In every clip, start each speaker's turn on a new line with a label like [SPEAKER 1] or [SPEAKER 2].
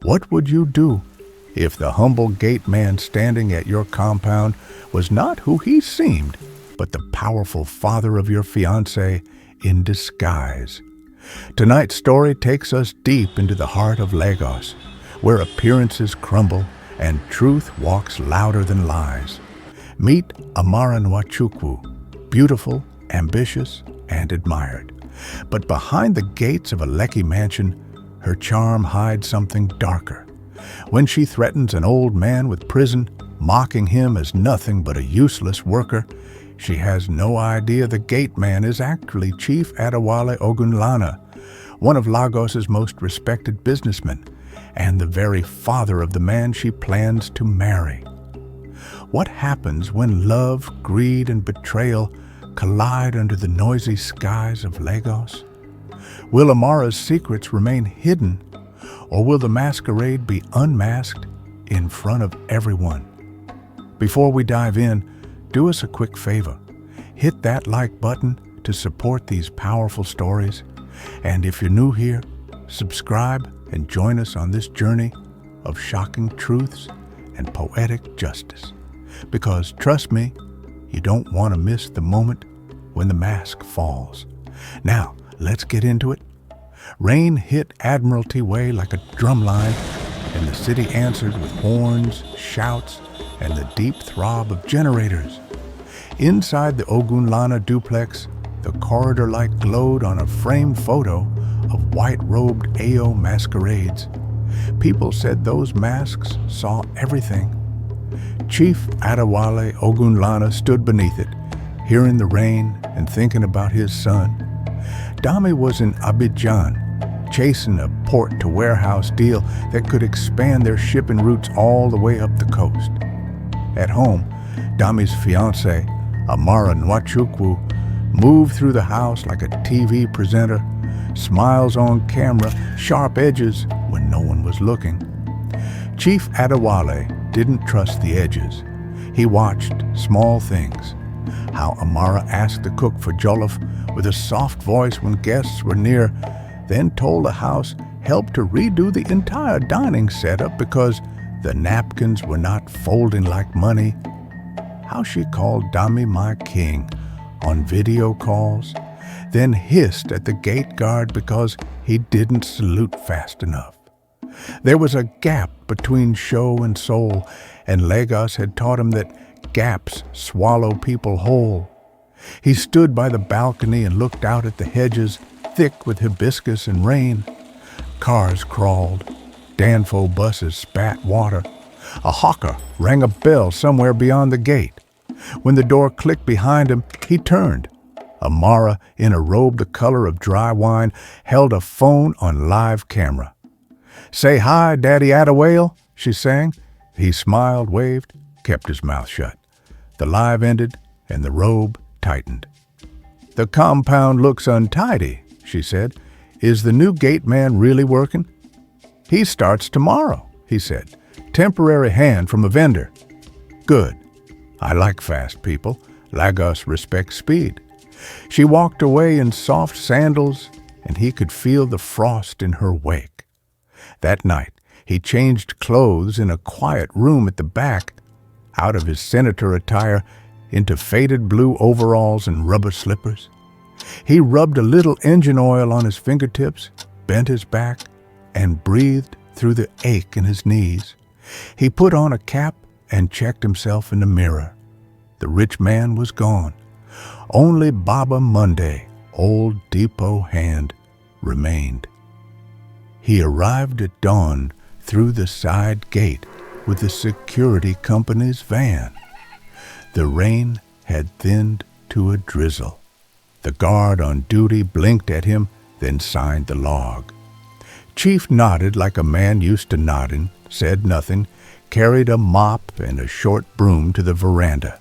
[SPEAKER 1] What would you do if the humble gate man standing at your compound was not who he seemed, but the powerful father of your fiancée in disguise? Tonight's story takes us deep into the heart of Lagos, where appearances crumble and truth walks louder than lies. Meet Amara Nwachukwu, beautiful, ambitious, and admired. But behind the gates of a Lekki mansion, her charm hides something darker. When she threatens an old man with prison, mocking him as nothing but a useless worker, she has no idea the gate man is actually Chief Adewale Ogunlana, one of Lagos's most respected businessmen, and the very father of the man she plans to marry. What happens when love, greed, and betrayal collide under the noisy skies of Lagos? Will Amara's secrets remain hidden, or will the masquerade be unmasked in front of everyone? Before we dive in, do us a quick favor. Hit that like button to support these powerful stories. And if you're new here, subscribe and join us on this journey of shocking truths and poetic justice. Because trust me, you don't want to miss the moment when the mask falls. Now, let's get into it. Rain hit Admiralty Way like a drumline, and the city answered with horns, shouts, and the deep throb of generators. Inside the Ogunlana duplex, the corridor light glowed on a framed photo of white-robed Ayo masquerades. People said those masks saw everything. Chief Adewale Ogunlana stood beneath it, hearing the rain and thinking about his son. Dami was in Abidjan, chasing a port-to-warehouse deal that could expand their shipping routes all the way up the coast. At home, Dami's fiancée, Amara Nwachukwu, moved through the house like a TV presenter, smiles on camera, sharp edges when no one was looking. Chief Adewale didn't trust the edges. He watched small things. How Amara asked the cook for jollof with a soft voice when guests were near, then told the house help to redo the entire dining setup because the napkins were not folding like money. How she called Dami my king on video calls, then hissed at the gate guard because he didn't salute fast enough. There was a gap between show and soul, and Lagos had taught him that gaps swallow people whole. He stood by the balcony and looked out at the hedges, thick with hibiscus and rain. Cars crawled. Danfo buses spat water. A hawker rang a bell somewhere beyond the gate. When the door clicked behind him, he turned. Amara, in a robe the color of dry wine, held a phone on live camera. "Say hi, Daddy Adewale," she sang. He smiled, waved, kept his mouth shut. The live ended, and the robe tightened. "The compound looks untidy," she said. "Is the new gate man really working?" "He starts tomorrow," he said. "Temporary hand from a vendor." "Good. I like fast people. Lagos respects speed." She walked away in soft sandals, and he could feel the frost in her wake. That night, he changed clothes in a quiet room at the back, out of his senator attire into faded blue overalls and rubber slippers. He rubbed a little engine oil on his fingertips, bent his back, and breathed through the ache in his knees. He put on a cap and checked himself in the mirror. The rich man was gone. Only Baba Monday, old depot hand, remained. He arrived at dawn through the side gate with the security company's van. The rain had thinned to a drizzle. The guard on duty blinked at him, then signed the log. Chief nodded like a man used to nodding, said nothing, carried a mop and a short broom to the veranda.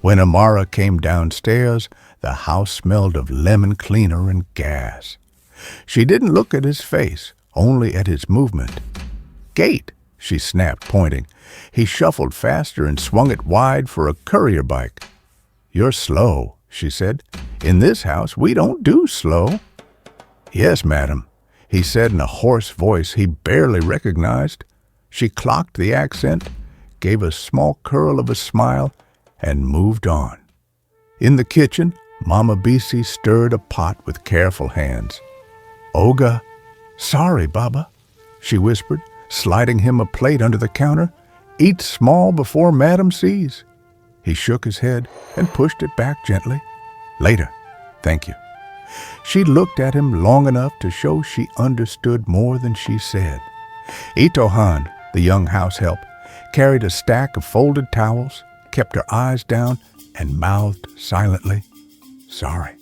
[SPEAKER 1] When Amara came downstairs, the house smelled of lemon cleaner and gas. She didn't look at his face, only at his movement. "Gate," she snapped, pointing. He shuffled faster and swung it wide for a courier bike. "You're slow," she said. "In this house, we don't do slow." "Yes, madam." he said in a hoarse voice he barely recognized. She clocked the accent, gave a small curl of a smile, and moved on. In the kitchen, Mama Bisi stirred a pot with careful hands. "Oga, sorry, Baba," she whispered, sliding him a plate under the counter. "Eat small before Madam sees." He shook his head and pushed it back gently. "Later, thank you." She looked at him long enough to show she understood more than she said. Itohan, the young house help, carried a stack of folded towels, kept her eyes down, and mouthed silently, "Sorry."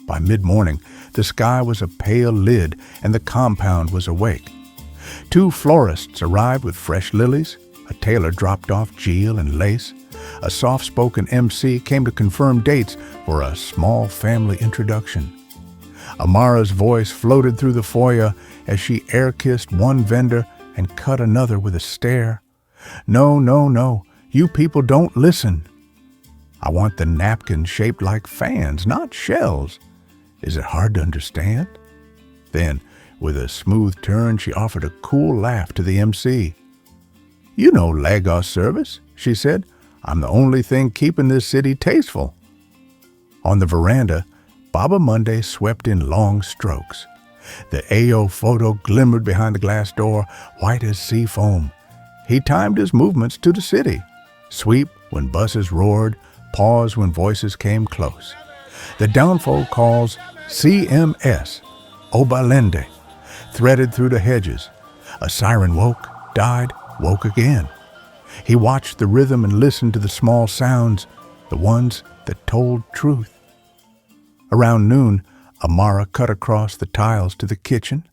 [SPEAKER 1] By mid-morning, the sky was a pale lid and the compound was awake. 2 florists arrived with fresh lilies. A tailor dropped off jewel and lace. A soft-spoken MC came to confirm dates for a small family introduction. Amara's voice floated through the foyer as she air-kissed one vendor and cut another with a stare. "No, no, no, you people don't listen. I want the napkins shaped like fans, not shells. Is it hard to understand?" Then, with a smooth turn, she offered a cool laugh to the MC. "You know Lagos service," she said. "I'm the only thing keeping this city tasteful." On the veranda, Baba Monday swept in long strokes. The Ayo photo glimmered behind the glass door, white as sea foam. He timed his movements to the city. Sweep when buses roared, pause when voices came close. The downfold calls CMS, Obalende, threaded through the hedges. A siren woke, died, woke again. He watched the rhythm and listened to the small sounds, the ones that told truth. Around noon, Amara cut across the tiles to the kitchen.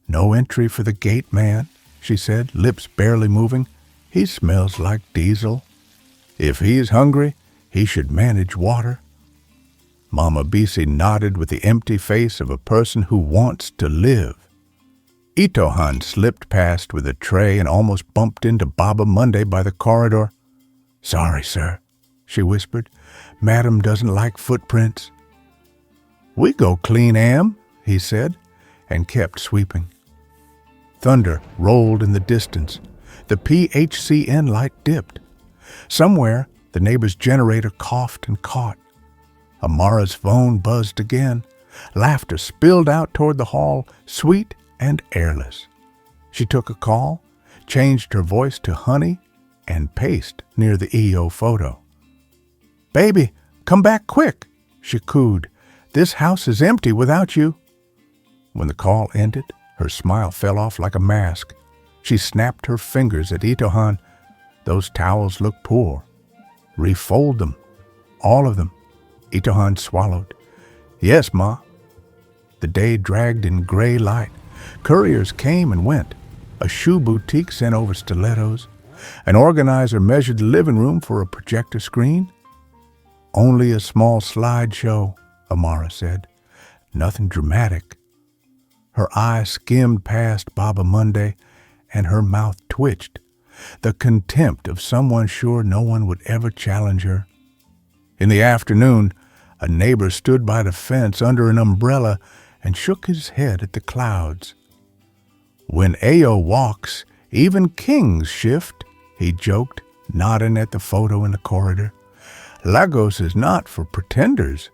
[SPEAKER 1] "No entry for the gate man," she said, lips barely moving. "He smells like diesel. If he's hungry, he should manage water." Mama Bisi nodded with the empty face of a person who wants to live. Itohan slipped past with a tray and almost bumped into Baba Monday by the corridor. "Sorry, sir," she whispered. "Madam doesn't like footprints." "We go clean, Am," he said, and kept sweeping. Thunder rolled in the distance. The PHCN light dipped. Somewhere, the neighbor's generator coughed and caught. Amara's phone buzzed again. Laughter spilled out toward the hall, sweet and airless. She took a call, changed her voice to honey, and paced near the EO photo. "Baby, come back quick," she cooed. "This house is empty without you." When the call ended, her smile fell off like a mask. She snapped her fingers at Itohan. "Those towels look poor. Refold them. All of them." Itohan swallowed. "Yes, Ma." The day dragged in gray light. Couriers came and went. A shoe boutique sent over stilettos. An organizer measured the living room for a projector screen. "Only a small slideshow," Amara said. "Nothing dramatic." Her eye skimmed past Baba Monday, and her mouth twitched. The contempt of someone sure no one would ever challenge her. In the afternoon, a neighbor stood by the fence under an umbrella and shook his head at the clouds. "When Ayo walks, even kings shift," he joked, nodding at the photo in the corridor. "Lagos is not for pretenders."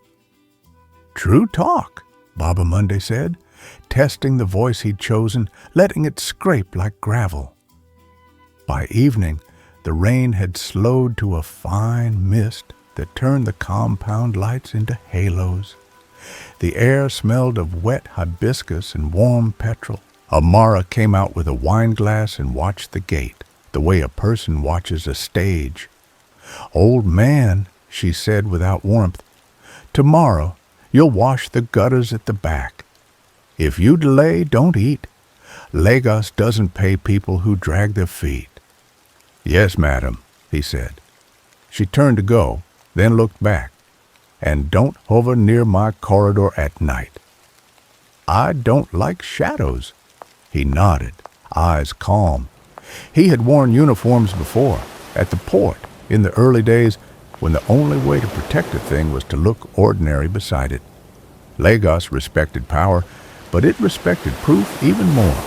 [SPEAKER 1] "True talk," Baba Monday said, testing the voice he'd chosen, letting it scrape like gravel. By evening, the rain had slowed to a fine mist that turned the compound lights into halos. The air smelled of wet hibiscus and warm petrol. Amara came out with a wineglass and watched the gate, the way a person watches a stage. "Old man," she said without warmth, "tomorrow you'll wash the gutters at the back. If you delay, don't eat. Lagos doesn't pay people who drag their feet." "Yes, madam," he said. She turned to go, then looked back. "And don't hover near my corridor at night." "I don't like shadows." He nodded, eyes calm. He had worn uniforms before, at the port, in the early days when the only way to protect a thing was to look ordinary beside it. Lagos respected power, but it respected proof even more.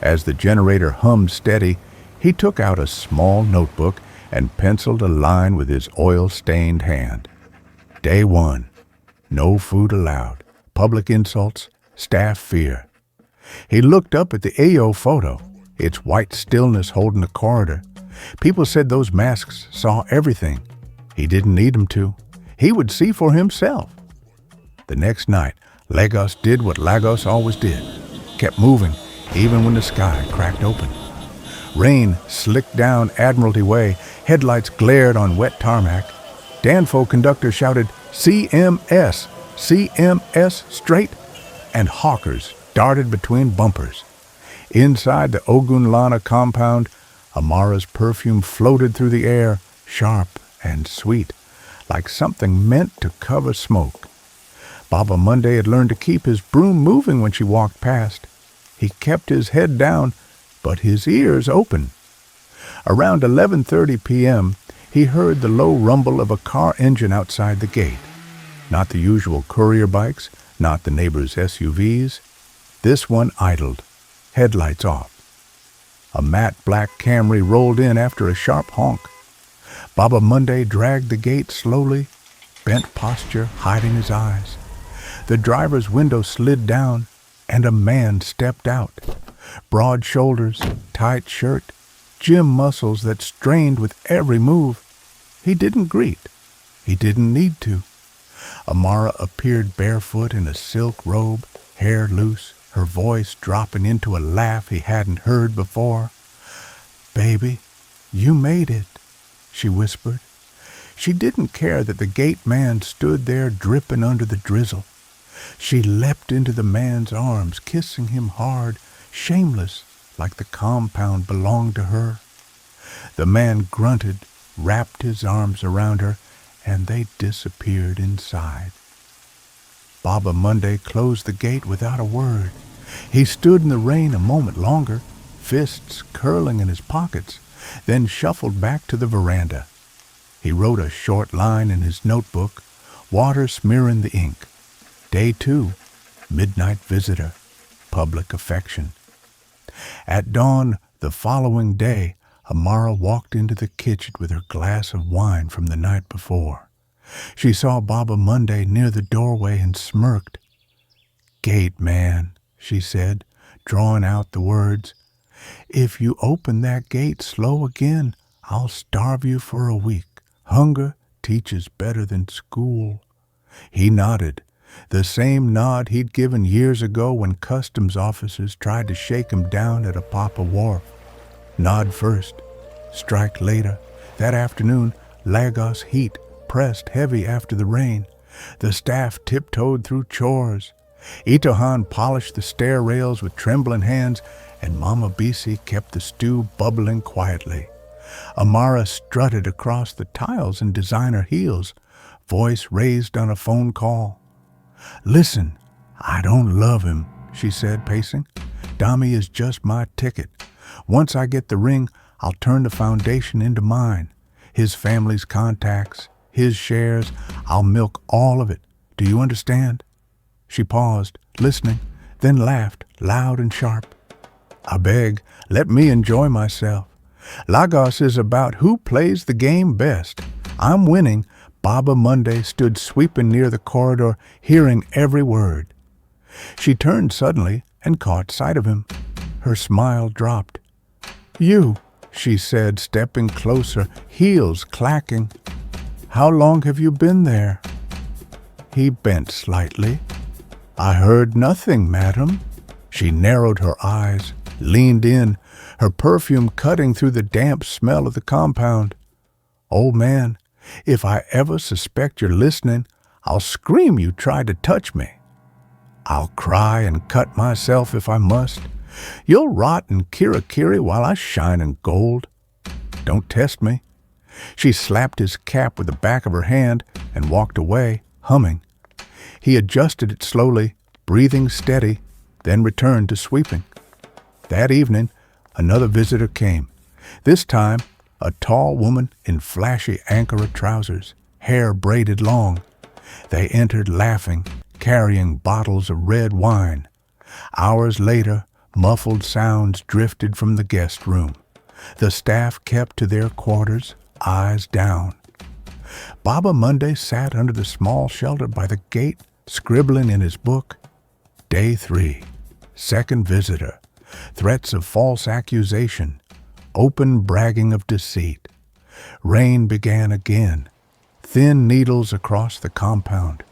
[SPEAKER 1] As the generator hummed steady, he took out a small notebook and penciled a line with his oil-stained hand. Day 1. No food allowed. Public insults. Staff fear. He looked up at the AO photo, its white stillness holding the corridor. People said those masks saw everything. He didn't need them to. He would see for himself. The next night, Lagos did what Lagos always did. Kept moving, even when the sky cracked open. Rain slicked down Admiralty Way. Headlights glared on wet tarmac. Danfo conductor shouted, "CMS! CMS straight!" and hawkers darted between bumpers. Inside the Ogunlana compound, Amara's perfume floated through the air, sharp and sweet, like something meant to cover smoke. Baba Monday had learned to keep his broom moving when she walked past. He kept his head down, but his ears open. Around 11:30 p.m., he heard the low rumble of a car engine outside the gate. Not the usual courier bikes, not the neighbors' SUVs. This one idled, headlights off. A matte black Camry rolled in after a sharp honk. Baba Monday dragged the gate slowly, bent posture hiding his eyes. The driver's window slid down, and a man stepped out. Broad shoulders, tight shirt, gym muscles that strained with every move. He didn't greet. He didn't need to. Amara appeared barefoot in a silk robe, hair loose, her voice dropping into a laugh he hadn't heard before. "Baby, you made it," she whispered. She didn't care that the gate man stood there dripping under the drizzle. She leapt into the man's arms, kissing him hard, shameless, like the compound belonged to her. The man grunted, wrapped his arms around her, and they disappeared inside. Baba Monday closed the gate without a word. He stood in the rain a moment longer, fists curling in his pockets, then shuffled back to the veranda. He wrote a short line in his notebook, water smearing the ink. Day 2, midnight visitor, public affection. At dawn the following day, Amara walked into the kitchen with her glass of wine from the night before. She saw Baba Monday near the doorway and smirked. "Gate man," she said, drawing out the words. "If you open that gate slow again, I'll starve you for a week. Hunger teaches better than school." He nodded, the same nod he'd given years ago when customs officers tried to shake him down at Apapa Wharf. Nod first, strike later. That afternoon, Lagos heat pressed heavy after the rain. The staff tiptoed through chores. Itohan polished the stair rails with trembling hands, and Mama Bisi kept the stew bubbling quietly. Amara strutted across the tiles in designer heels, voice raised on a phone call. "Listen, I don't love him," she said, pacing. "Dami is just my ticket. Once I get the ring, I'll turn the foundation into mine. His family's contacts, his shares, I'll milk all of it. Do you understand?" She paused, listening, then laughed, loud and sharp. "I beg, let me enjoy myself. Lagos is about who plays the game best. I'm winning." Baba Monday stood sweeping near the corridor, hearing every word. She turned suddenly and caught sight of him. Her smile dropped. "You," she said, stepping closer, heels clacking. "How long have you been there?" He bent slightly. "I heard nothing, madam." She narrowed her eyes, leaned in, her perfume cutting through the damp smell of the compound. "Old man, if I ever suspect you're listening, I'll scream you tried to touch me. I'll cry and cut myself if I must. You'll rot in Kirakiri while I shine in gold. Don't test me." She slapped his cap with the back of her hand and walked away, humming. He adjusted it slowly, breathing steady, then returned to sweeping. That evening, another visitor came. This time, a tall woman in flashy Ankara trousers, hair braided long. They entered laughing, carrying bottles of red wine. Hours later, muffled sounds drifted from the guest room. The staff kept to their quarters, eyes down. Baba Monday sat under the small shelter by the gate, scribbling in his book. Day 3. Second visitor. Threats of false accusation. Open bragging of deceit. Rain began again. Thin needles across the compound.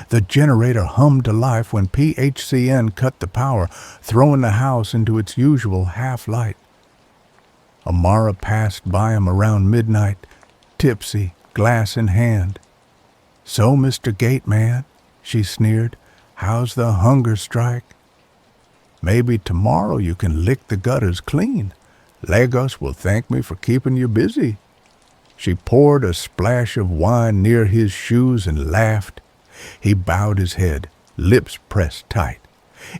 [SPEAKER 1] The generator hummed to life when PHCN cut the power, throwing the house into its usual half-light. Amara passed by him around midnight, tipsy, glass in hand. "So, Mr. Gateman," she sneered, "how's the hunger strike? Maybe tomorrow you can lick the gutters clean. Lagos will thank me for keeping you busy." She poured a splash of wine near his shoes and laughed. He bowed his head, lips pressed tight.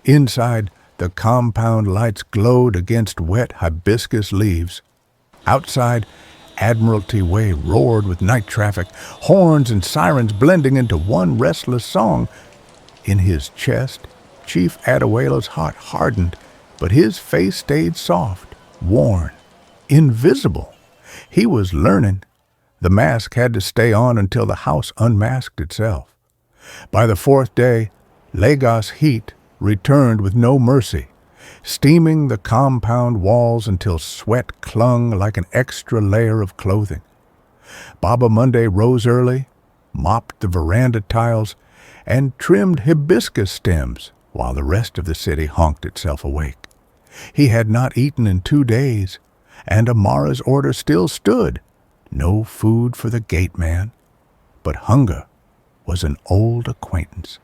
[SPEAKER 1] Inside, the compound lights glowed against wet hibiscus leaves. Outside, Admiralty Way roared with night traffic, horns and sirens blending into one restless song. In his chest, Chief Adewelo's heart hardened, but his face stayed soft, worn, invisible. He was learning. The mask had to stay on until the house unmasked itself. By the 4th day, Lagos heat returned with no mercy, steaming the compound walls until sweat clung like an extra layer of clothing. Baba Monday rose early, mopped the veranda tiles, and trimmed hibiscus stems while the rest of the city honked itself awake. He had not eaten in 2 days, and Amara's order still stood. No food for the gate man. But hunger was an old acquaintance.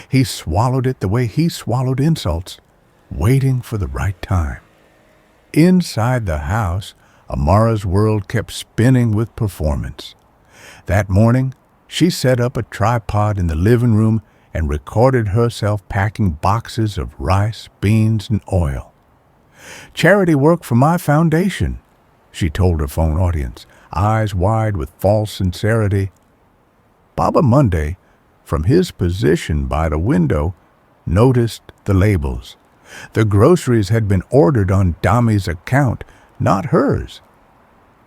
[SPEAKER 1] He swallowed it the way he swallowed insults, waiting for the right time. Inside the house, Amara's world kept spinning with performance. That morning, she set up a tripod in the living room and recorded herself packing boxes of rice, beans, and oil. "Charity work for my foundation," she told her phone audience, eyes wide with false sincerity. Baba Monday, from his position by the window, noticed the labels. The groceries had been ordered on Dami's account, not hers.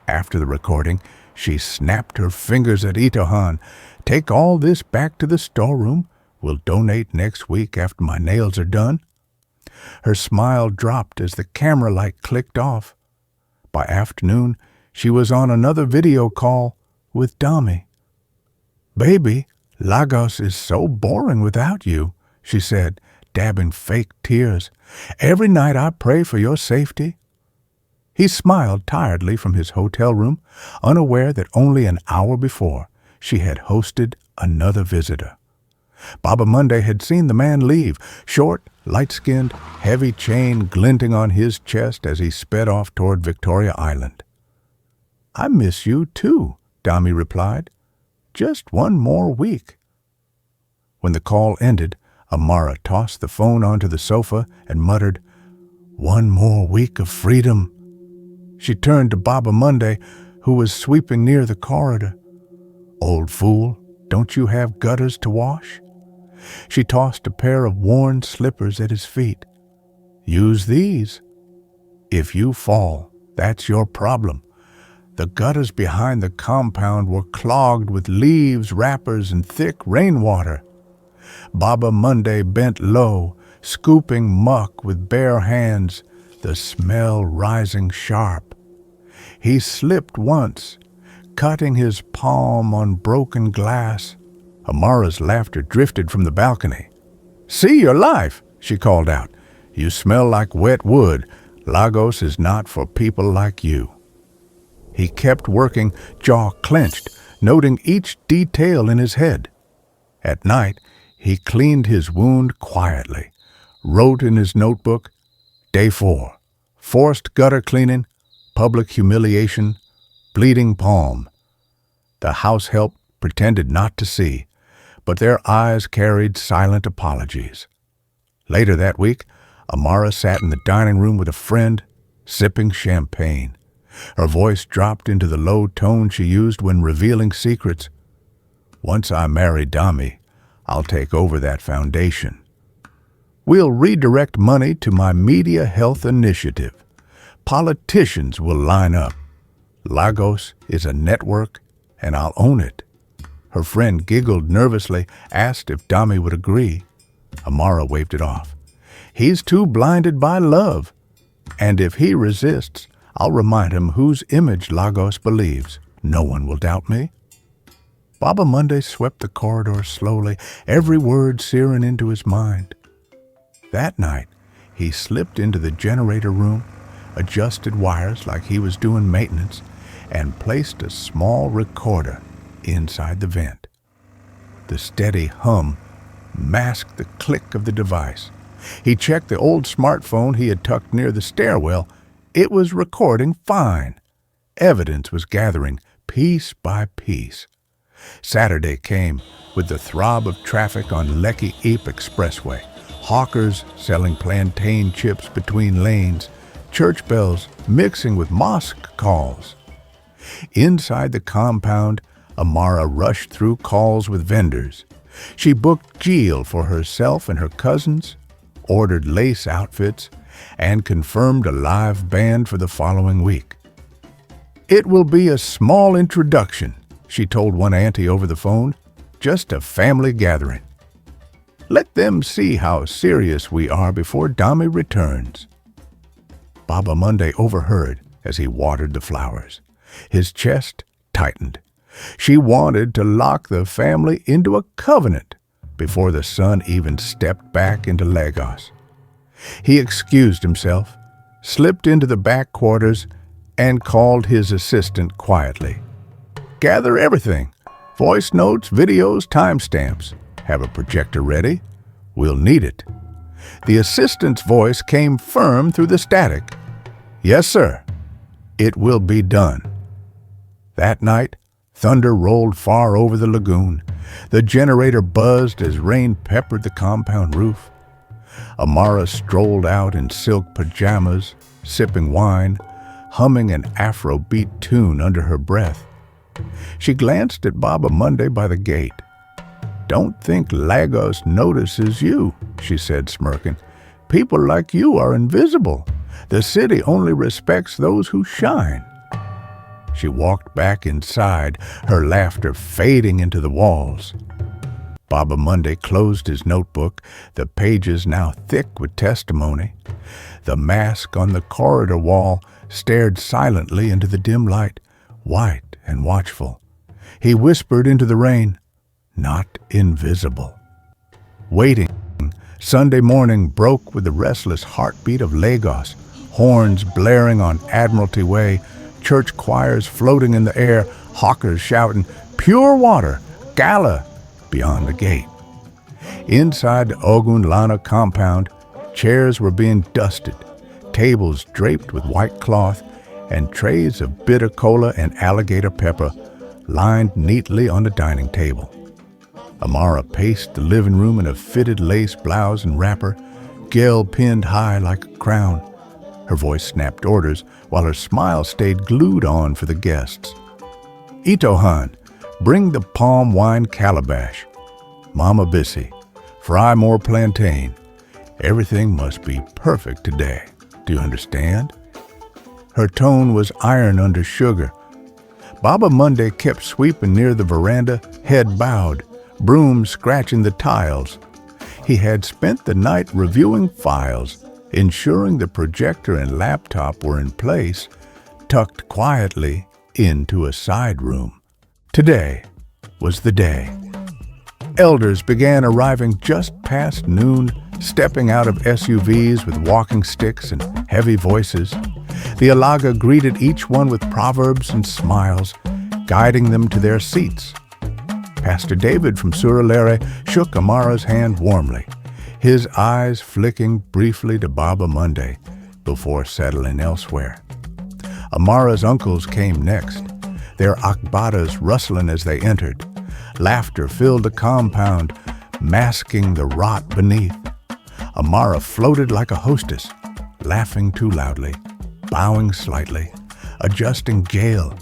[SPEAKER 1] After the recording, she snapped her fingers at Itohan. "Take all this back to the storeroom. We'll donate next week after my nails are done." Her smile dropped as the camera light clicked off. By afternoon, she was on another video call with Dami. "Baby, Lagos is so boring without you," she said, dabbing fake tears. "Every night I pray for your safety." He smiled tiredly from his hotel room, unaware that only an hour before she had hosted another visitor. Baba Monday had seen the man leave, short, light-skinned, heavy chain glinting on his chest as he sped off toward Victoria Island. "I miss you too," Dami replied. "Just one more week." When the call ended, Amara tossed the phone onto the sofa and muttered, "One more week of freedom." She turned to Baba Monday, who was sweeping near the corridor. "Old fool, don't you have gutters to wash?" She tossed a pair of worn slippers at his feet. "Use these. If you fall, that's your problem. The gutters behind the compound were clogged with leaves, wrappers, and thick rainwater." Baba Monday bent low, scooping muck with bare hands, the smell rising sharp. He slipped once, cutting his palm on broken glass. Amara's laughter drifted from the balcony. "See your life," she called out. "You smell like wet wood. Lagos is not for people like you." He kept working, jaw clenched, noting each detail in his head. At night, he cleaned his wound quietly, wrote in his notebook, Day 4, forced gutter cleaning, public humiliation, bleeding palm. The house help pretended not to see, but their eyes carried silent apologies. Later that week, Amara sat in the dining room with a friend, sipping champagne. Her voice dropped into the low tone she used when revealing secrets. "Once I marry Dami, I'll take over that foundation." We'll redirect money to my media health initiative. Politicians will line up. Lagos is a network, and I'll own it." Her friend giggled nervously, asked if Dami would agree. Amara waved it off. "He's too blinded by love. And if he resists, I'll remind him whose image Lagos believes. No one will doubt me." Baba Monday swept the corridor slowly, every word searing into his mind. That night, he slipped into the generator room, adjusted wires like he was doing maintenance, and placed a small recorder inside the vent. The steady hum masked the click of the device. He checked the old smartphone he had tucked near the stairwell. It was recording fine. Evidence was gathering piece by piece. Saturday came with the throb of traffic on Lekki Epe Expressway, hawkers selling plantain chips between lanes, church bells mixing with mosque calls. Inside the compound, Amara rushed through calls with vendors. She booked Jeel for herself and her cousins, ordered lace outfits, and confirmed a live band for the following week. "It will be a small introduction," she told one auntie over the phone, "just a family gathering. Let them see how serious we are before Dami returns." Baba Monday overheard as he watered the flowers. His chest tightened. She wanted to lock the family into a covenant before the son even stepped back into Lagos. He excused himself, slipped into the back quarters, and called his assistant quietly. "Gather everything. Voice notes, videos, timestamps. Have a projector ready? We'll need it." The assistant's voice came firm through the static. "Yes, sir. It will be done." That night, thunder rolled far over the lagoon. The generator buzzed as rain peppered the compound roof. Amara strolled out in silk pajamas, sipping wine, humming an Afrobeat tune under her breath. She glanced at Baba Monday by the gate. "Don't think Lagos notices you," she said, smirking. "People like you are invisible. The city only respects those who shine." She walked back inside, her laughter fading into the walls. Baba Monday closed his notebook, the pages now thick with testimony. The mask on the corridor wall stared silently into the dim light, white and watchful. He whispered into the rain, "Not invisible." Waiting, Sunday morning broke with the restless heartbeat of Lagos, horns blaring on Admiralty Way, church choirs floating in the air, hawkers shouting, "Pure water! Gala!" beyond the gate. Inside the Ogunlana compound, chairs were being dusted, tables draped with white cloth, and trays of bitter cola and alligator pepper lined neatly on the dining table. Amara paced the living room in a fitted lace blouse and wrapper, gel pinned high like a crown. Her voice snapped orders while her smile stayed glued on for the guests. "Itohan, bring the palm wine calabash. Mama Bissy, fry more plantain. Everything must be perfect today. Do you understand?" Her tone was iron under sugar. Baba Monday kept sweeping near the veranda, head bowed, broom scratching the tiles. He had spent the night reviewing files, ensuring the projector and laptop were in place, tucked quietly into a side room. Today was the day. Elders began arriving just past noon, stepping out of SUVs with walking sticks and heavy voices. The Alaga greeted each one with proverbs and smiles, guiding them to their seats. Pastor David from Surulere shook Amara's hand warmly, his eyes flicking briefly to Baba Monday before settling elsewhere. Amara's uncles came next, their akbadas rustling as they entered. Laughter filled the compound, masking the rot beneath. Amara floated like a hostess, laughing too loudly, bowing slightly, adjusting gale,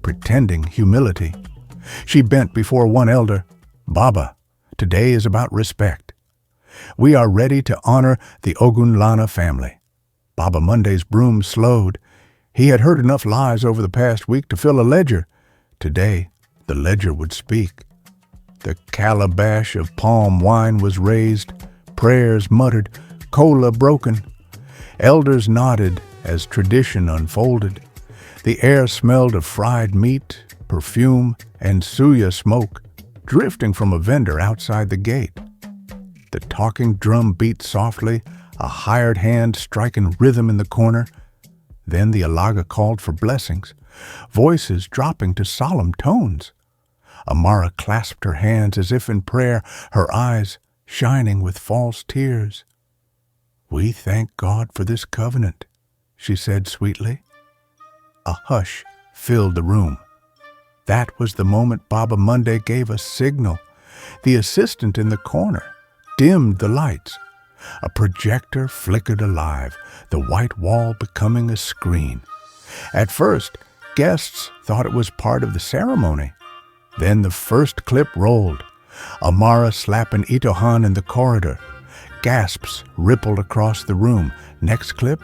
[SPEAKER 1] pretending humility. She bent before one elder. "Baba, today is about respect." We are ready to honor the Ogunlana family." Baba Monday's broom slowed. He had heard enough lies over the past week to fill a ledger. Today, the ledger would speak. The calabash of palm wine was raised, prayers muttered, cola broken. Elders nodded as tradition unfolded. The air smelled of fried meat, perfume, and suya smoke, drifting from a vendor outside the gate. The talking drum beat softly, a hired hand striking rhythm in the corner. Then the alaga called for blessings, voices dropping to solemn tones. Amara clasped her hands as if in prayer, her eyes shining with false tears. "We thank God for this covenant," she said sweetly. A hush filled the room. That was the moment Baba Monday gave a signal. The assistant in the corner dimmed the lights. A projector flickered alive, the white wall becoming a screen. At first, guests thought it was part of the ceremony. Then the first clip rolled. Amara slapping Itohan in the corridor. Gasps rippled across the room. Next clip,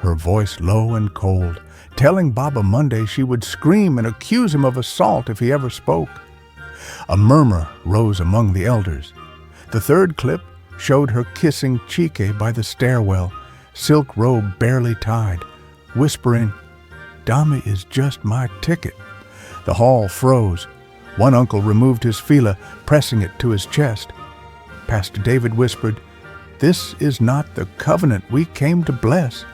[SPEAKER 1] her voice low and cold, telling Baba Monday she would scream and accuse him of assault if he ever spoke. A murmur rose among the elders. The third clip showed her kissing Chike by the stairwell, silk robe barely tied, whispering, "Dami is just my ticket." The hall froze. One uncle removed his fila, pressing it to his chest. Pastor David whispered, "This is not the covenant we came to bless."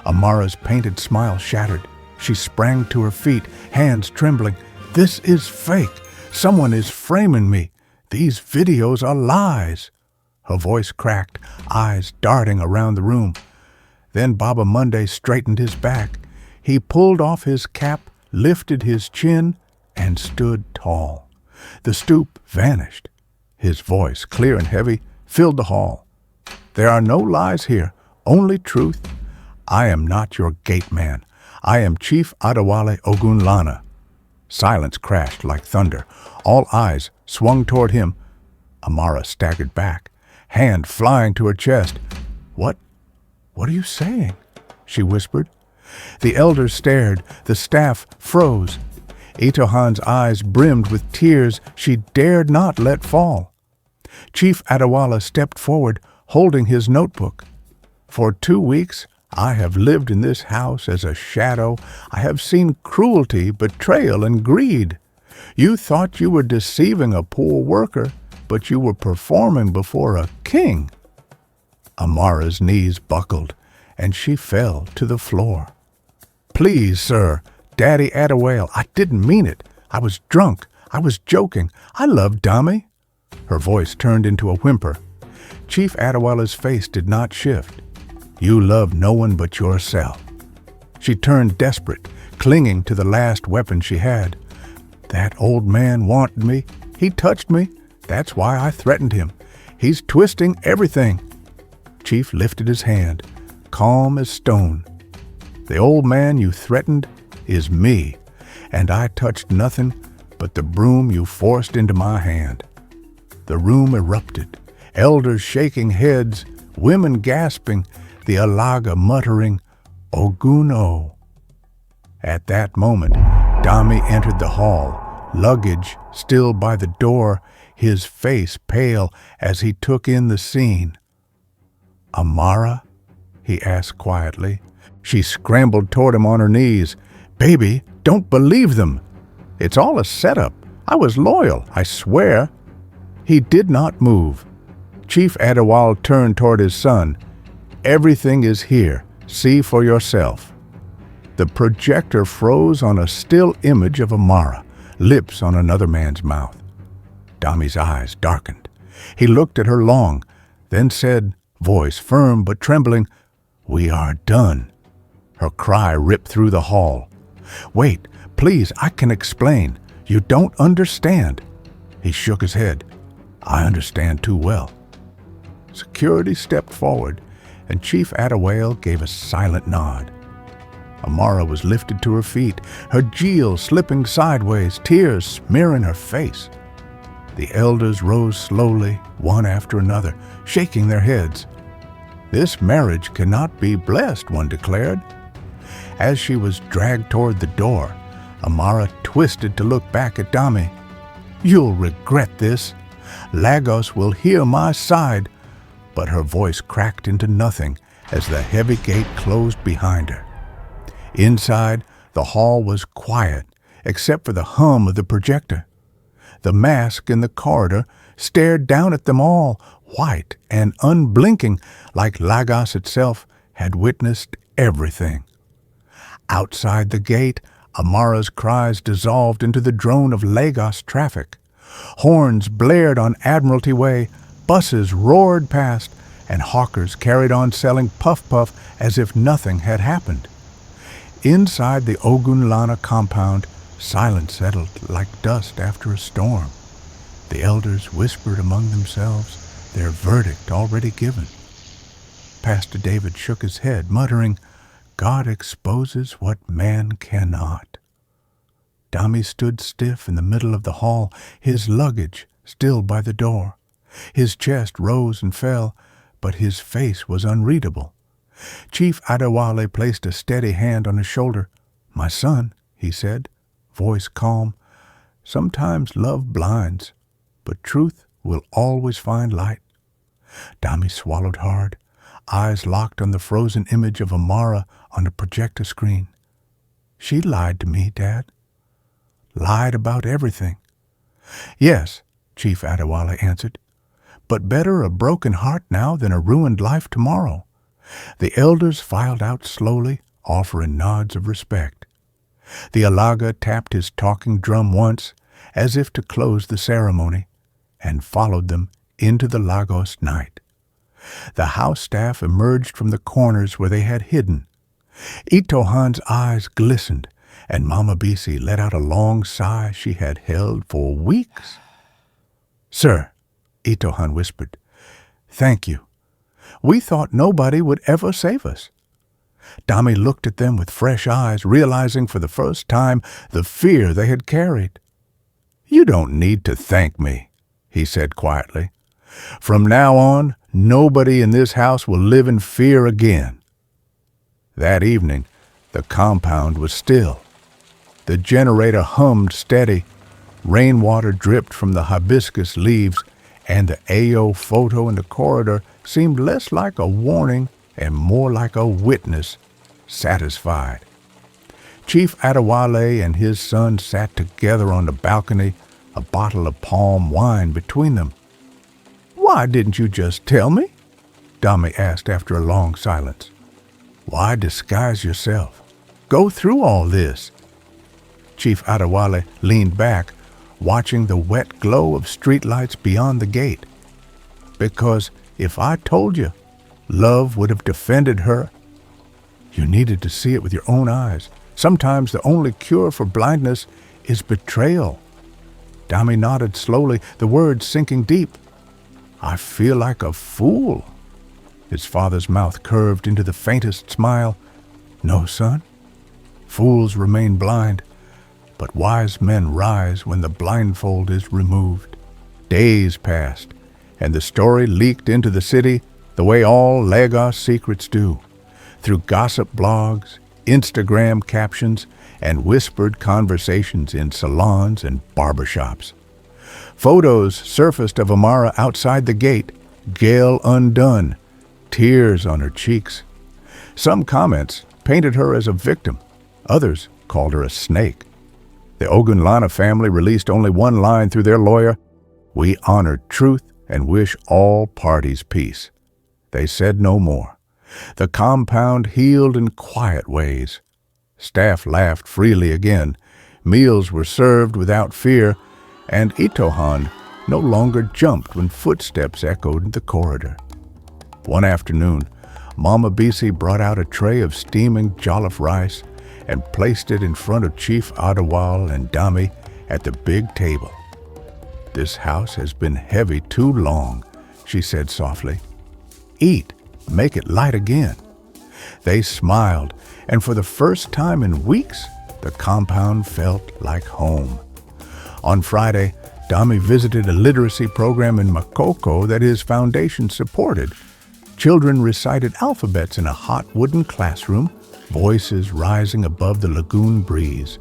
[SPEAKER 1] Amara's painted smile shattered. She sprang to her feet, hands trembling. "This is fake. Someone is framing me. These videos are lies." Her voice cracked, eyes darting around the room. Then Baba Monday straightened his back. He pulled off his cap, lifted his chin, and stood tall. The stoop vanished. His voice, clear and heavy, filled the hall. "There are no lies here, only truth. I am not your gate man. I am Chief Adewale Ogunlana." Silence crashed like thunder. All eyes swung toward him. Amara staggered back, hand flying to her chest. What are you saying?" she whispered. The elders stared. The staff froze. Itohan's eyes brimmed with tears she dared not let fall. Chief Adewale stepped forward, holding his notebook. "For 2 weeks, I have lived in this house as a shadow. I have seen cruelty, betrayal, and greed. You thought you were deceiving a poor worker, but you were performing before a king." Amara's knees buckled, and she fell to the floor. "Please, sir, Daddy Adewale, I didn't mean it. I was drunk. I was joking. I love Dami." Her voice turned into a whimper. Chief Adewale's face did not shift. "You love no one but yourself." She turned desperate, clinging to the last weapon she had. "That old man wanted me. He touched me. That's why I threatened him. He's twisting everything." Chief lifted his hand, calm as stone. "The old man you threatened is me, and I touched nothing but the broom you forced into my hand." The room erupted, elders shaking heads, women gasping, the alaga muttering, "Oguno." At that moment, Dami entered the hall, luggage still by the door, his face pale as he took in the scene. "Amara?" he asked quietly. She scrambled toward him on her knees. "Baby, don't believe them. It's all a setup. I was loyal, I swear." He did not move. Chief Adewale turned toward his son. "Everything is here. See for yourself." The projector froze on a still image of Amara, lips on another man's mouth. Dami's eyes darkened. He looked at her long, then said, voice firm but trembling, "We are done." Her cry ripped through the hall. "Wait, please, I can explain. You don't understand." He shook his head. "I understand too well." Security stepped forward, and Chief Adewale gave a silent nod. Amara was lifted to her feet, her jewel slipping sideways, tears smearing her face. The elders rose slowly, one after another, shaking their heads. "This marriage cannot be blessed," one declared. As she was dragged toward the door, Amara twisted to look back at Dami. "You'll regret this. Lagos will hear my side." But her voice cracked into nothing as the heavy gate closed behind her. Inside, the hall was quiet, except for the hum of the projector. The mask in the corridor stared down at them all, white and unblinking, like Lagos itself had witnessed everything. Outside the gate, Amara's cries dissolved into the drone of Lagos traffic. Horns blared on Admiralty Way, buses roared past, and hawkers carried on selling puff-puff as if nothing had happened. Inside the Ogunlana compound, silence settled like dust after a storm. The elders whispered among themselves, their verdict already given. Pastor David shook his head, muttering, "God exposes what man cannot." Dami stood stiff in the middle of the hall, his luggage still by the door. His chest rose and fell, but his face was unreadable. Chief Adewale placed a steady hand on his shoulder. "My son," he said, voice calm, "sometimes love blinds, but truth will always find light." Dami swallowed hard, eyes locked on the frozen image of Amara on the projector screen. "She lied to me, Dad. Lied about everything." "Yes," Chief Adewale answered, "but better a broken heart now than a ruined life tomorrow." The elders filed out slowly, offering nods of respect. The Alaga tapped his talking drum once, as if to close the ceremony, and followed them into the Lagos night. The house staff emerged from the corners where they had hidden. Itohan's eyes glistened, and Mama Bisi let out a long sigh she had held for weeks. "Sir," Itohan whispered, "thank you. We thought nobody would ever save us." Dami looked at them with fresh eyes, realizing for the first time the fear they had carried. "You don't need to thank me," he said quietly. "From now on, nobody in this house will live in fear again." That evening, the compound was still. The generator hummed steady. Rainwater dripped from the hibiscus leaves, and the AO photo in the corridor seemed less like a warning and more like a witness, satisfied. Chief Adewale and his son sat together on the balcony, a bottle of palm wine between them. "Why didn't you just tell me?" Dami asked after a long silence. "Why disguise yourself? Go through all this." Chief Adewale leaned back, watching the wet glow of streetlights beyond the gate. "Because if I told you, love would have defended her. You needed to see it with your own eyes. Sometimes the only cure for blindness is betrayal." Dami nodded slowly, the words sinking deep. "I feel like a fool." His father's mouth curved into the faintest smile. "No, son. Fools remain blind, but wise men rise when the blindfold is removed." Days passed, and the story leaked into the city the way all Lagos secrets do, through gossip blogs, Instagram captions, and whispered conversations in salons and barbershops. Photos surfaced of Amara outside the gate, gail undone, tears on her cheeks. Some comments painted her as a victim. Others called her a snake. The Ogunlana family released only one line through their lawyer: "We honor truth and wish all parties peace." They said no more. The compound healed in quiet ways. Staff laughed freely again. Meals were served without fear, and Itohan no longer jumped when footsteps echoed in the corridor. One afternoon, Mama Bisi brought out a tray of steaming jollof rice and placed it in front of Chief Adewale and Dami at the big table. "This house has been heavy too long," she said softly. "Eat, make it light again." They smiled, and for the first time in weeks, the compound felt like home. On Friday, Dami visited a literacy program in Makoko that his foundation supported. Children recited alphabets in a hot wooden classroom, voices rising above the lagoon breeze.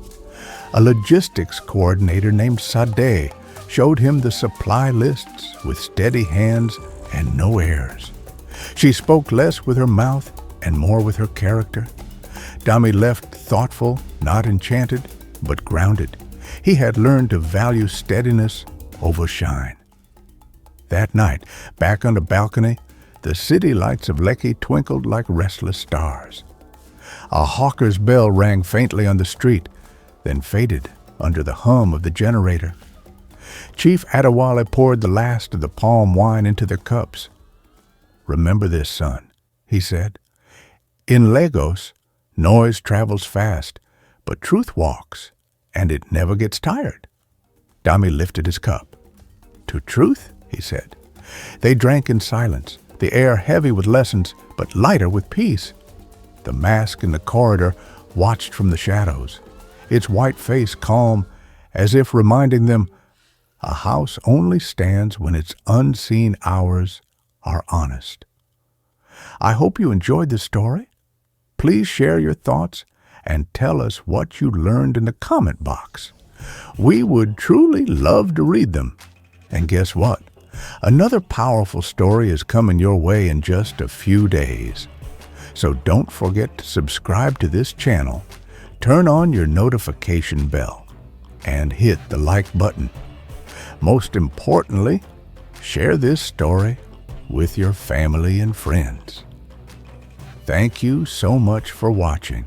[SPEAKER 1] A logistics coordinator named Sade showed him the supply lists with steady hands and no airs. She spoke less with her mouth and more with her character. Dami left thoughtful, not enchanted, but grounded. He had learned to value steadiness over shine. That night, back on the balcony, the city lights of Lekki twinkled like restless stars. A hawker's bell rang faintly on the street, then faded under the hum of the generator. Chief Adewale poured the last of the palm wine into their cups. "Remember this, son," he said. "In Lagos, noise travels fast, but truth walks, and it never gets tired." Dami lifted his cup. "To truth," he said. They drank in silence, the air heavy with lessons, but lighter with peace. The mask in the corridor watched from the shadows, its white face calm, as if reminding them, a house only stands when its unseen hours are honest. I hope you enjoyed this story. Please share your thoughts and tell us what you learned in the comment box. We would truly love to read them. And guess what? Another powerful story is coming your way in just a few days. So don't forget to subscribe to this channel, turn on your notification bell, and hit the like button. Most importantly, share this story with your family and friends. Thank you so much for watching.